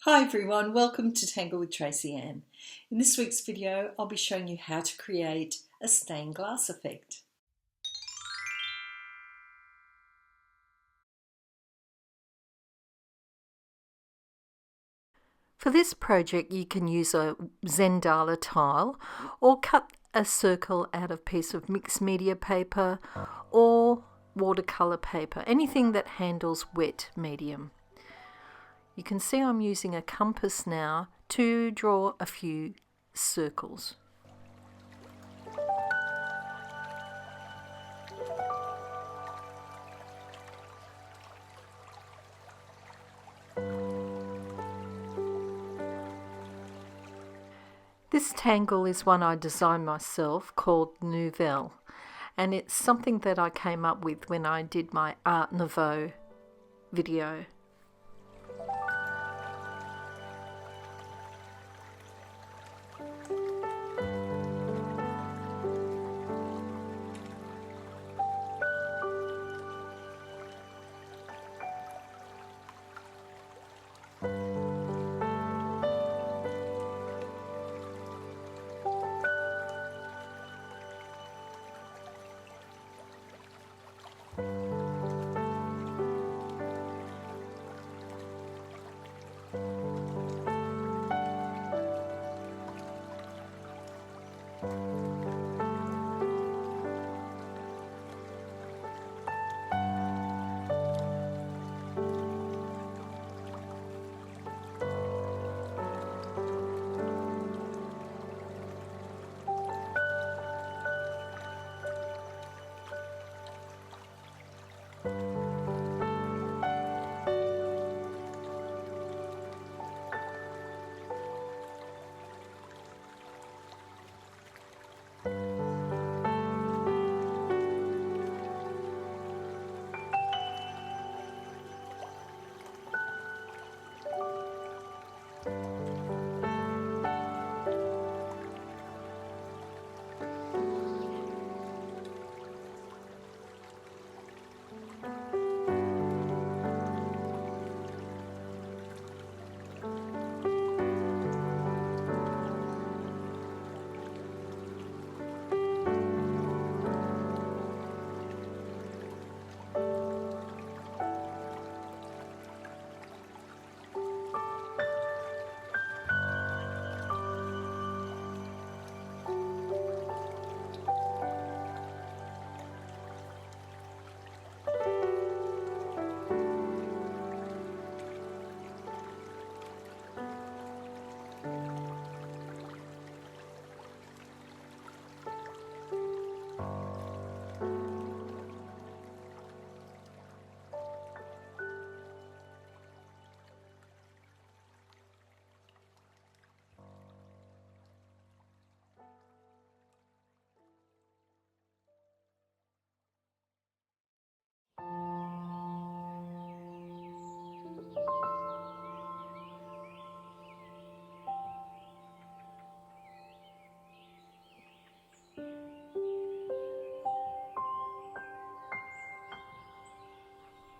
Hi everyone, welcome to Tangle with Tracy Anne. In this week's video, I'll be showing you how to create a stained glass effect. For this project, you can use a Zendala tile or cut a circle out of a piece of mixed media paper or watercolour paper, anything that handles wet medium. You can see I'm using a compass now to draw a few circles. This tangle is one I designed myself called Nouvelle, and it's something that I came up with when I did my Art Nouveau video.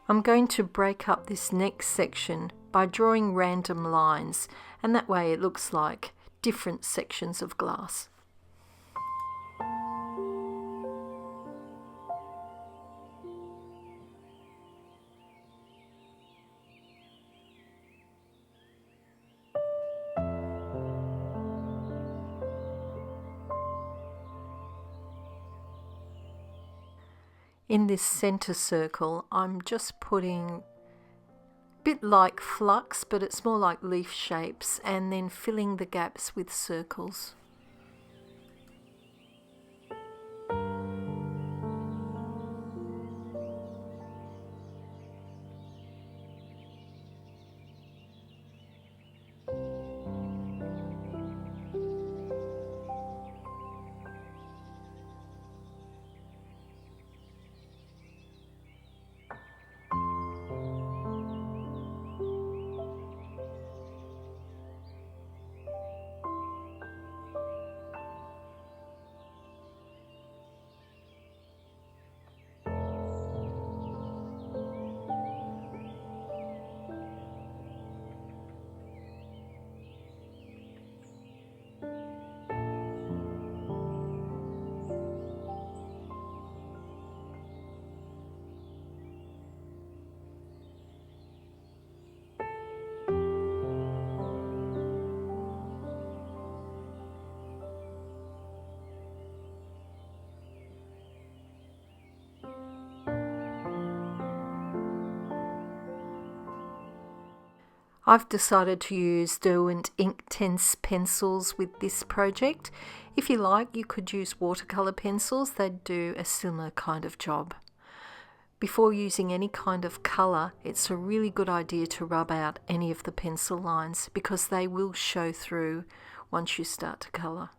I'm going to break up this next section by drawing random lines, and that way it looks like different sections of glass. In this center circle, I'm just putting a bit like flux, but it's more like leaf shapes, and then filling the gaps with circles. I've decided to use Derwent Inktense pencils with this project. If you like, you could use watercolour pencils. They do a similar kind of job. Before using any kind of colour, it's a really good idea to rub out any of the pencil lines because they will show through once you start to colour.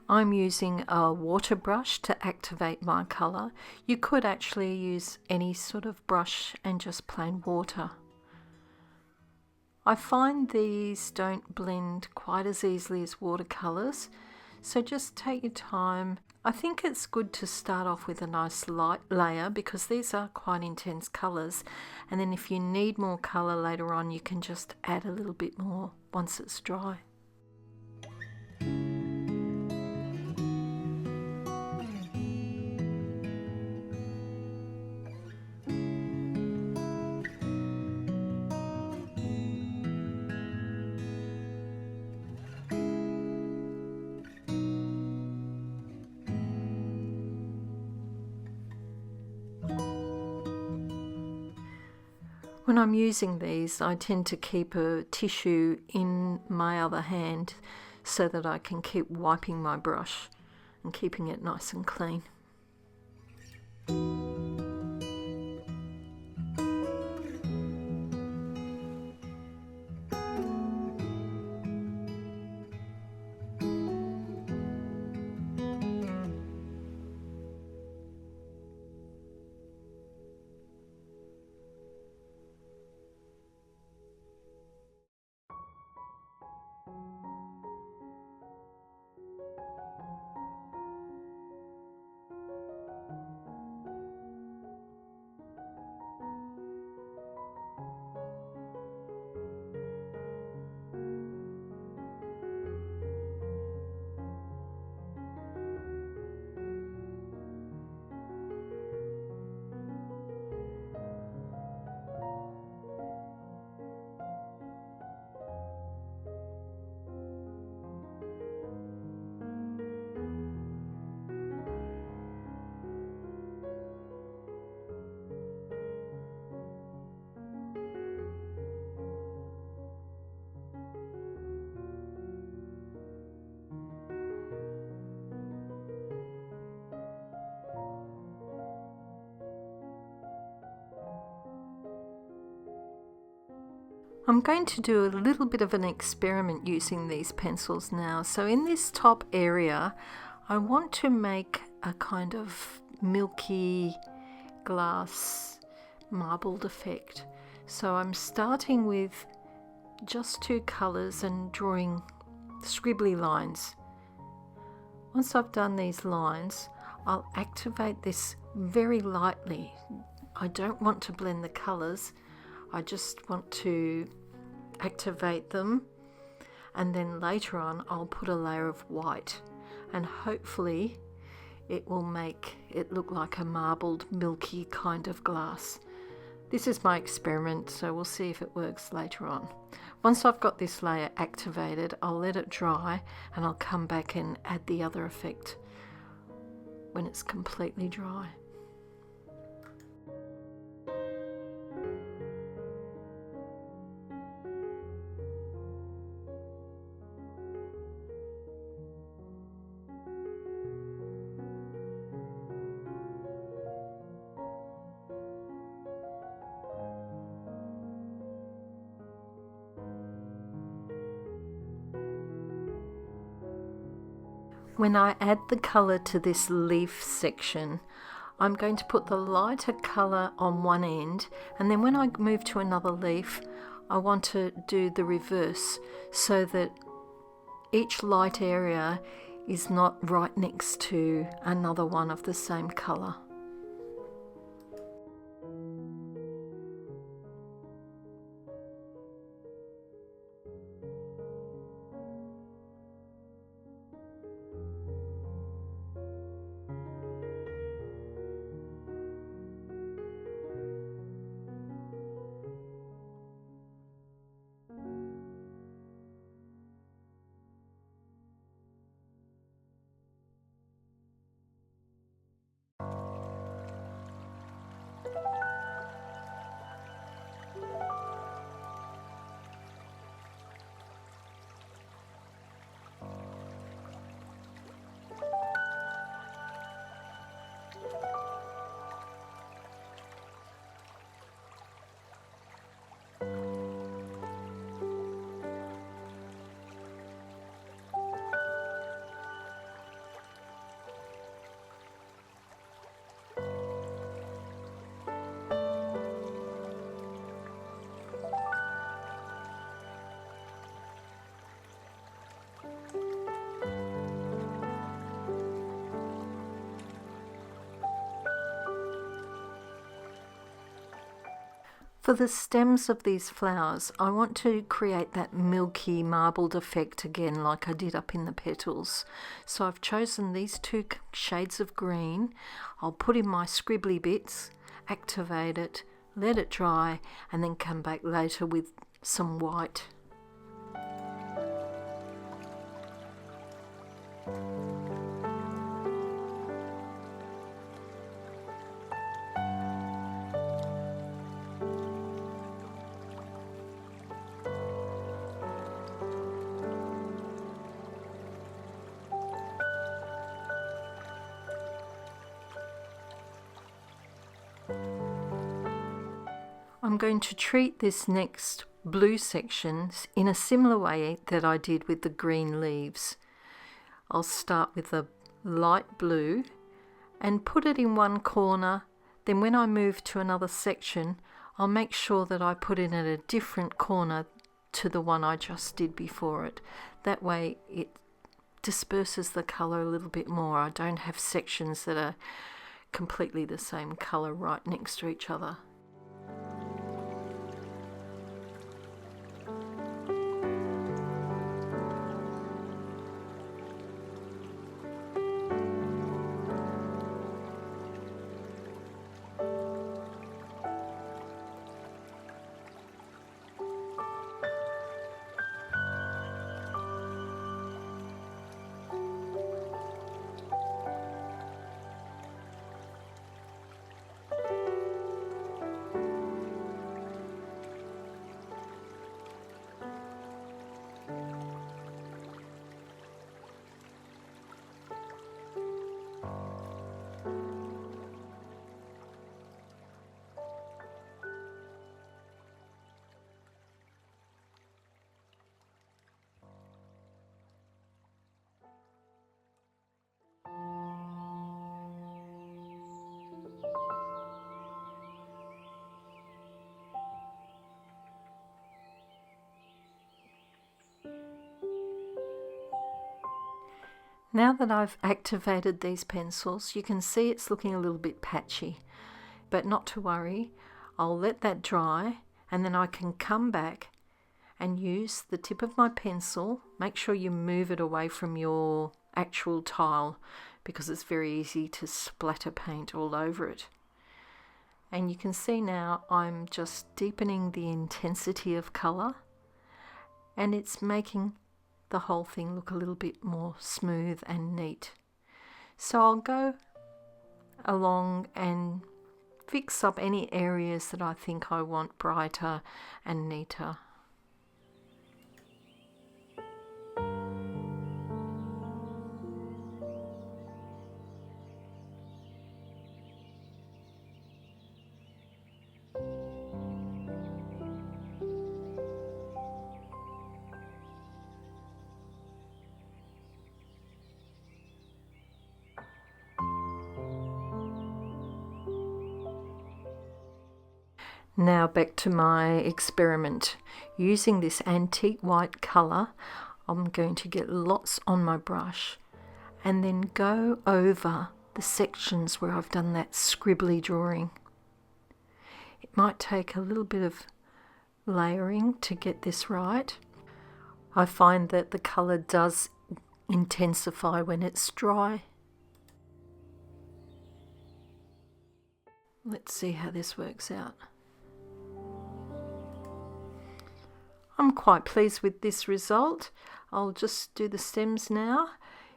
I'm using a water brush to activate my colour. You could actually use any sort of brush and just plain water. I find these don't blend quite as easily as watercolours, so just take your time. I think it's good to start off with a nice light layer because these are quite intense colours, and then if you need more colour later on you can just add a little bit more once it's dry. When I'm using these, I tend to keep a tissue in my other hand so that I can keep wiping my brush and keeping it nice and clean. I'm going to do a little bit of an experiment using these pencils now. So in this top area, I want to make a kind of milky glass marbled effect. So I'm starting with just two colours and drawing scribbly lines. Once I've done these lines, I'll activate this very lightly. I don't want to blend the colours. I just want to activate them, and then later on I'll put a layer of white and hopefully it will make it look like a marbled milky kind of glass. This is my experiment, so we'll see if it works later on. Once I've got this layer activated, I'll let it dry and I'll come back and add the other effect when it's completely dry. When I add the colour to this leaf section, I'm going to put the lighter colour on one end, and then when I move to another leaf, I want to do the reverse so that each light area is not right next to another one of the same colour. For the stems of these flowers, I want to create that milky marbled effect again like I did up in the petals. So I've chosen these two shades of green. I'll put in my scribbly bits, activate it, let it dry, and then come back later with some white. I'm going to treat this next blue section in a similar way that I did with the green leaves. I'll start with the light blue and put it in one corner. Then when I move to another section, I'll make sure that I put it in a different corner to the one I just did before it. That way it disperses the colour a little bit more. I don't have sections that are completely the same colour right next to each other. Now that I've activated these pencils, you can see it's looking a little bit patchy, but not to worry. I'll let that dry and then I can come back and use the tip of my pencil. Make sure you move it away from your actual tile because it's very easy to splatter paint all over it. And you can see now I'm just deepening the intensity of colour, and it's making the whole thing look a little bit more smooth and neat. So I'll go along and fix up any areas that I think I want brighter and neater. Now back to my experiment. Using this antique white colour, I'm going to get lots on my brush and then go over the sections where I've done that scribbly drawing. It might take a little bit of layering to get this right. I find that the colour does intensify when it's dry. Let's see how this works out. I'm quite pleased with this result. I'll just do the stems now.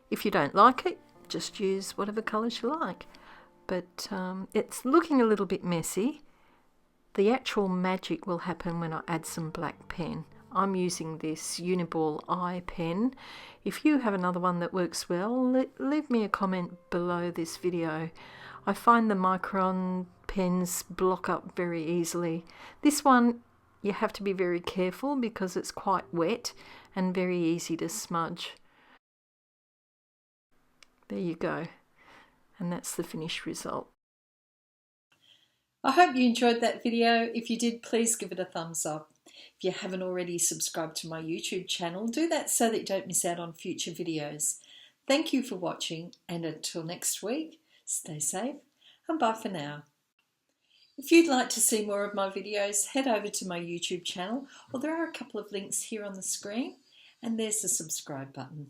If you don't like it, just use whatever colours you like. But it's looking a little bit messy. The actual magic will happen when I add some black pen. I'm using this Uniball eye pen. If you have another one that works well, leave me a comment below this video. I find the micron pens block up very easily. This one you have to be very careful because it's quite wet and very easy to smudge. There you go. And that's the finished result. I hope you enjoyed that video. If you did, please give it a thumbs up. If you haven't already subscribed to my YouTube channel, do that so that you don't miss out on future videos. Thank you for watching, and until next week, stay safe and bye for now. If you'd like to see more of my videos, head over to my YouTube channel, or there are a couple of links here on the screen, and there's the subscribe button.